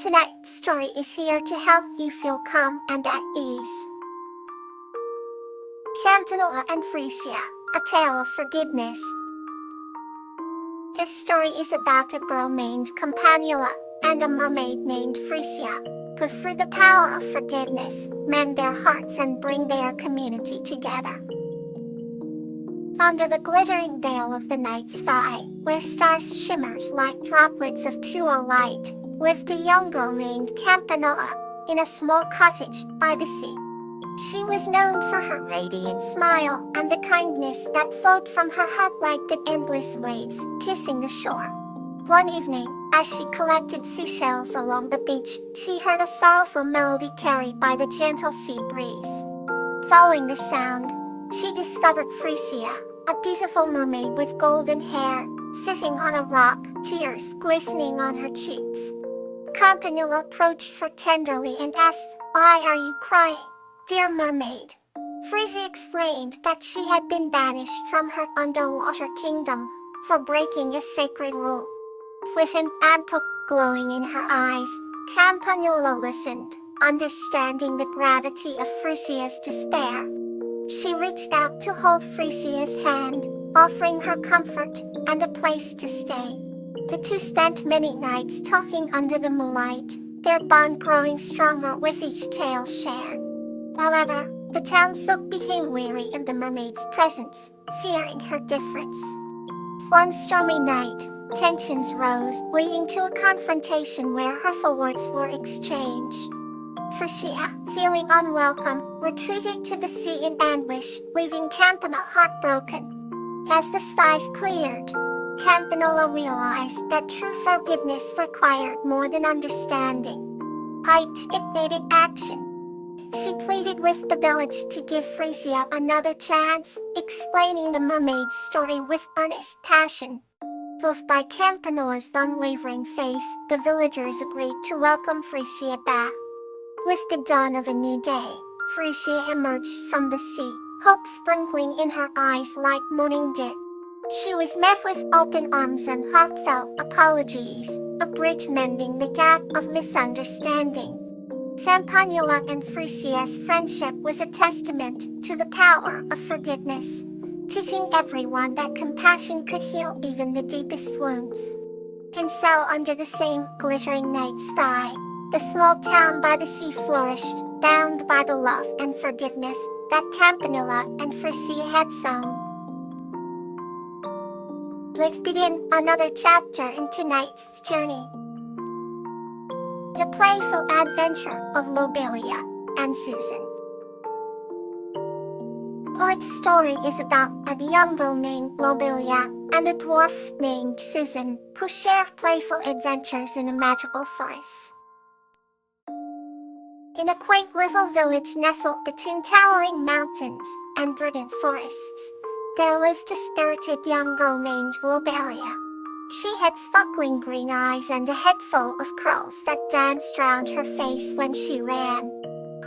Tonight's story is here to help you feel calm and at ease. Campanula and Frisia, A Tale of Forgiveness. This story is about a girl named Campanula and a mermaid named Frisia, who through the power of forgiveness, mend their hearts and bring their community together. Under the glittering veil of the night sky, where stars shimmered like droplets of pure light, lived a young girl named Campanula, in a small cottage by the sea. She was known for her radiant smile and the kindness that flowed from her heart like the endless waves kissing the shore. One evening, as she collected seashells along the beach, she heard a sorrowful melody carried by the gentle sea breeze. Following the sound, she discovered Frisia, a beautiful mermaid with golden hair, sitting on a rock, tears glistening on her cheeks. Campanula approached her tenderly and asked, "Why are you crying, dear mermaid?" Frisia explained that she had been banished from her underwater kingdom for breaking a sacred rule. With an ample glowing in her eyes, Campanula listened, understanding the gravity of Frisia's despair. She reached out to hold Frisia's hand, offering her comfort and a place to stay. The two spent many nights talking under the moonlight, their bond growing stronger with each tale shared. However, the townsfolk became weary of the mermaid's presence, fearing her difference. One stormy night, tensions rose, leading to a confrontation where hurtful words were exchanged. Frisia, feeling unwelcome, retreated to the sea in anguish, leaving Campanula heartbroken. As the skies cleared, Campanula realized that true forgiveness required more than understanding. It needed action. She pleaded with the village to give Frisia another chance, explaining the mermaid's story with earnest passion. Moved by Campanula's unwavering faith, the villagers agreed to welcome Frisia back. With the dawn of a new day, Frisia emerged from the sea, hope sprinkling in her eyes like morning dew. She was met with open arms and heartfelt apologies, a bridge mending the gap of misunderstanding. Campanula and Frisia's friendship was a testament to the power of forgiveness, teaching everyone that compassion could heal even the deepest wounds. And so under the same glittering night sky, the small town by the sea flourished, bound by the love and forgiveness that Campanula and Frisia had sown. Let's begin another chapter in tonight's journey. The playful adventure of Lobelia and Susan. Tonight's story is about a young girl named Lobelia and a dwarf named Susan, who share playful adventures in a magical forest. In a quaint little village nestled between towering mountains and verdant forests, there lived a spirited young girl named Lobelia. She had sparkling green eyes and a head full of curls that danced round her face when she ran.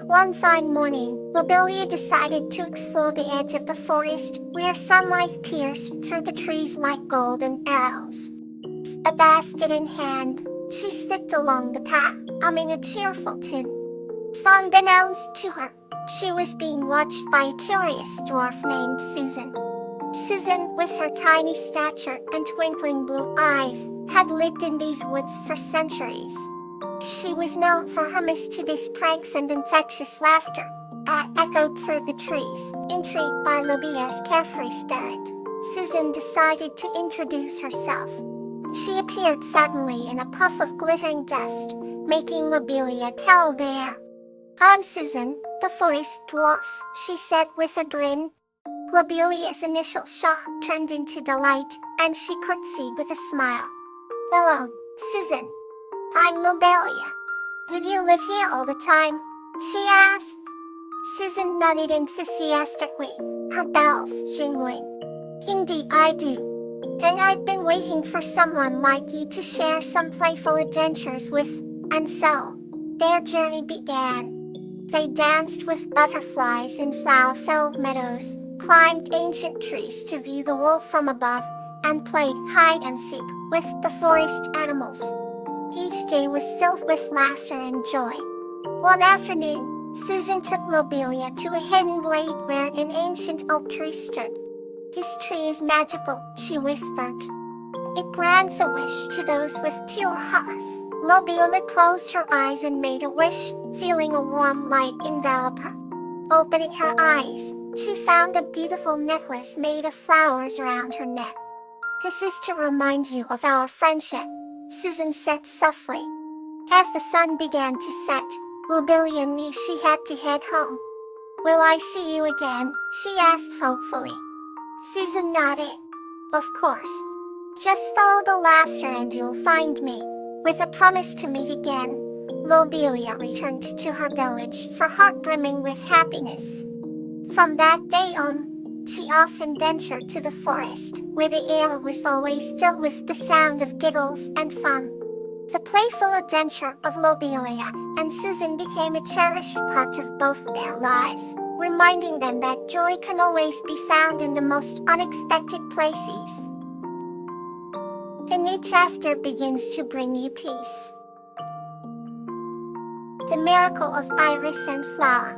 One fine morning, Lobelia decided to explore the edge of the forest, where sunlight pierced through the trees like golden arrows. A basket in hand, she slipped along the path, humming a cheerful tune. Unbeknownst to her, she was being watched by a curious dwarf named Susan. Susan, with her tiny stature and twinkling blue eyes, had lived in these woods for centuries. She was known for her mischievous pranks and infectious laughter that echoed through the trees. Intrigued by Lobelia's carefree spirit, Susan decided to introduce herself. She appeared suddenly in a puff of glittering dust, making Lobelia hello there. "I'm Susan, the forest dwarf," she said with a grin. Lobelia's initial shock turned into delight, and she curtsied with a smile. "Hello, Susan. I'm Lobelia. Do you live here all the time?" she asked. Susan nodded enthusiastically, her bells jingling. "Indeed I do. And I've been waiting for someone like you to share some playful adventures with." And so, their journey began. They danced with butterflies in flower-filled meadows, climbed ancient trees to view the world from above, and played hide and seek with the forest animals. Each day was filled with laughter and joy. One afternoon, Susan took Lobelia to a hidden glade where an ancient oak tree stood. "This tree is magical," she whispered. "It grants a wish to those with pure hearts." Lobelia closed her eyes and made a wish, feeling a warm light envelop her. Opening her eyes, she found a beautiful necklace made of flowers around her neck. "This is to remind you of our friendship," Susan said softly. As the sun began to set, Lobelia knew she had to head home. "Will I see you again?" she asked hopefully. Susan nodded. "Of course. Just follow the laughter and you'll find me." With a promise to meet again, Lobelia returned to her village, her heart brimming with happiness. From that day on, she often ventured to the forest, where the air was always filled with the sound of giggles and fun. The playful adventure of Lobelia and Susan became a cherished part of both their lives, reminding them that joy can always be found in the most unexpected places. A new chapter begins to bring you peace. The Miracle of Iris and Flower.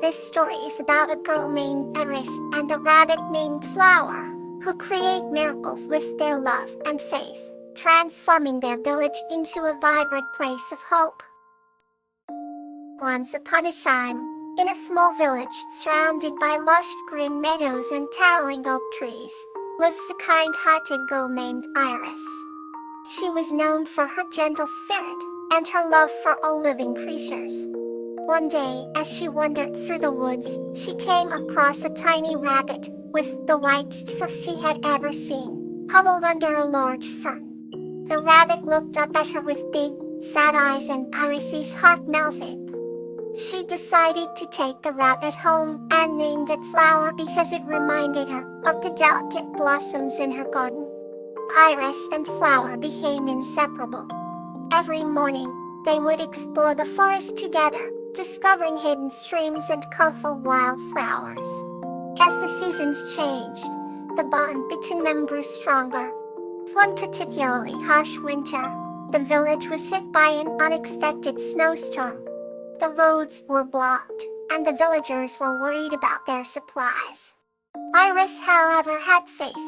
This story is about a girl named Iris and a rabbit named Flower, who create miracles with their love and faith, transforming their village into a vibrant place of hope. Once upon a time, in a small village surrounded by lush green meadows and towering oak trees, lived the kind-hearted girl named Iris. She was known for her gentle spirit and her love for all living creatures. One day, as she wandered through the woods, she came across a tiny rabbit with the whitest fur she had ever seen, huddled under a large fern. The rabbit looked up at her with big, sad eyes and Iris's heart melted. She decided to take the rabbit home and named it Flower because it reminded her of the delicate blossoms in her garden. Iris and Flower became inseparable. Every morning, they would explore the forest together, discovering hidden streams and colorful wildflowers. As the seasons changed, the bond between them grew stronger. One particularly harsh winter, the village was hit by an unexpected snowstorm. The roads were blocked, and the villagers were worried about their supplies. Iris, however, had faith.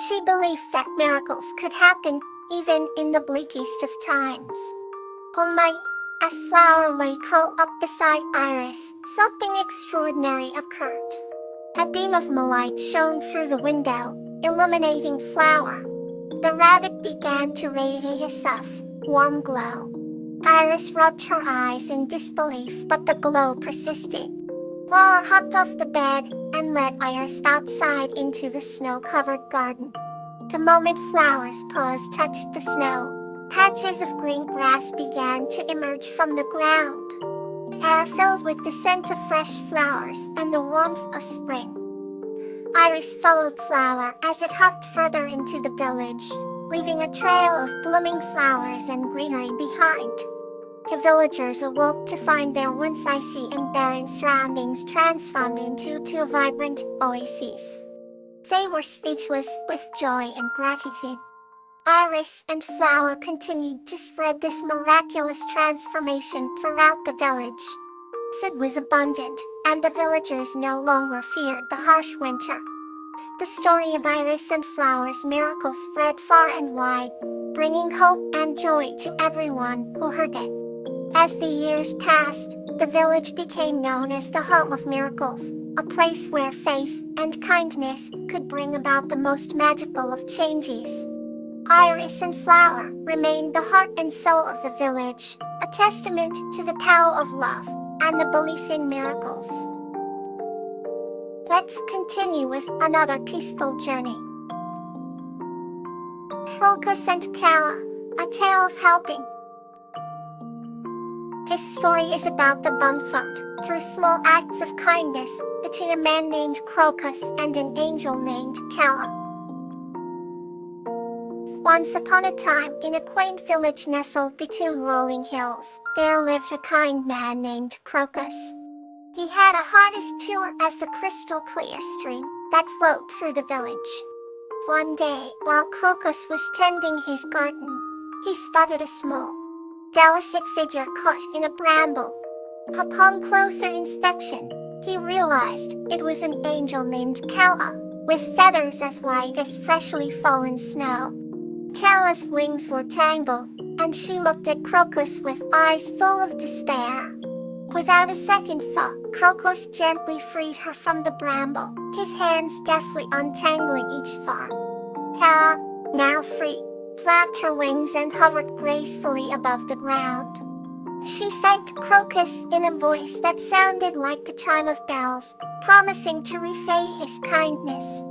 She believed that miracles could happen even in the bleakest of times. One night, as Flower lay curled up beside Iris, something extraordinary occurred. A beam of moonlight shone through the window, illuminating Flower. The rabbit began to radiate a soft, warm glow. Iris rubbed her eyes in disbelief, but the glow persisted. Flower hopped off the bed and led Iris outside into the snow-covered garden. The moment Flower's paws touched the snow, patches of green grass began to emerge from the ground. Air filled with the scent of fresh flowers and the warmth of spring. Iris followed Flower as it hopped further into the village, leaving a trail of blooming flowers and greenery behind. The villagers awoke to find their once icy and barren surroundings transformed into a vibrant oasis. They were speechless with joy and gratitude. Iris and Flower continued to spread this miraculous transformation throughout the village. Food was abundant, and the villagers no longer feared the harsh winter. The story of Iris and Flower's miracle spread far and wide, bringing hope and joy to everyone who heard it. As the years passed, the village became known as the home of miracles, a place where faith and kindness could bring about the most magical of changes. Iris and Flower remained the heart and soul of the village, a testament to the power of love and the belief in miracles. Let's continue with another peaceful journey. Crocus and Calla, a tale of helping. This story is about the bond formed through small acts of kindness between a man named Crocus and an angel named Calla. Once upon a time, in a quaint village nestled between rolling hills, there lived a kind man named Crocus. He had a heart as pure as the crystal clear stream that flowed through the village. One day, while Crocus was tending his garden, he spotted a small, delicate figure caught in a bramble. Upon closer inspection, he realized it was an angel named Kala, with feathers as white as freshly fallen snow. Kala's wings were tangled, and she looked at Crocus with eyes full of despair. Without a second thought, Crocus gently freed her from the bramble, his hands deftly untangling each thorn. Kala, now free, flapped her wings and hovered gracefully above the ground. She thanked Crocus in a voice that sounded like the chime of bells, promising to repay his kindness.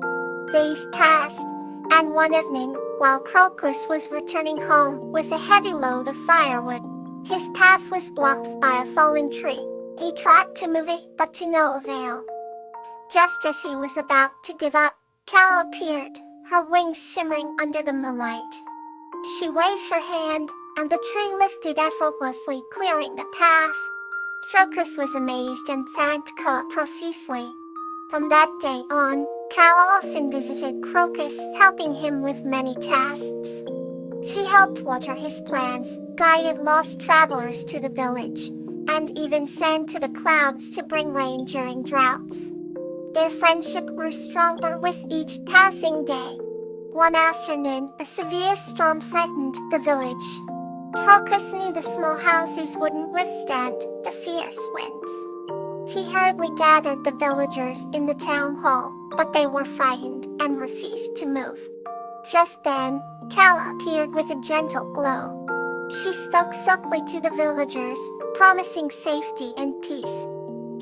Days passed, and one evening, while Crocus was returning home with a heavy load of firewood, his path was blocked by a fallen tree. He tried to move it, but to no avail. Just as he was about to give up, Kala appeared, her wings shimmering under the moonlight. She waved her hand, and the tree lifted effortlessly, clearing the path. Crocus was amazed and thanked Kala profusely. From that day on, Kala often visited Crocus, helping him with many tasks. She helped water his plants, guided lost travelers to the village, and even sang to the clouds to bring rain during droughts. Their friendship grew stronger with each passing day. One afternoon, a severe storm threatened the village. Crocus knew the small houses wouldn't withstand the fierce winds. He hurriedly gathered the villagers in the town hall, but they were frightened and refused to move. Just then, Kala appeared with a gentle glow. She spoke softly to the villagers, promising safety and peace.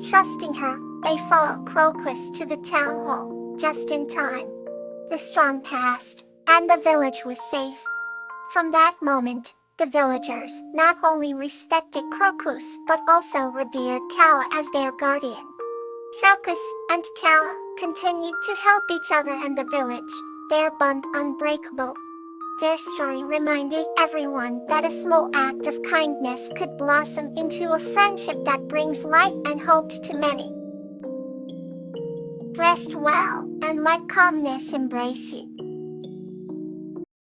Trusting her, they followed Crocus to the town hall, just in time. The storm passed, and the village was safe. From that moment, the villagers not only respected Crocus but also revered Kala as their guardian. Crocus and Kala continued to help each other and the village, their bond unbreakable. Their story reminded everyone that a small act of kindness could blossom into a friendship that brings light and hope to many. Rest well, and let calmness embrace you.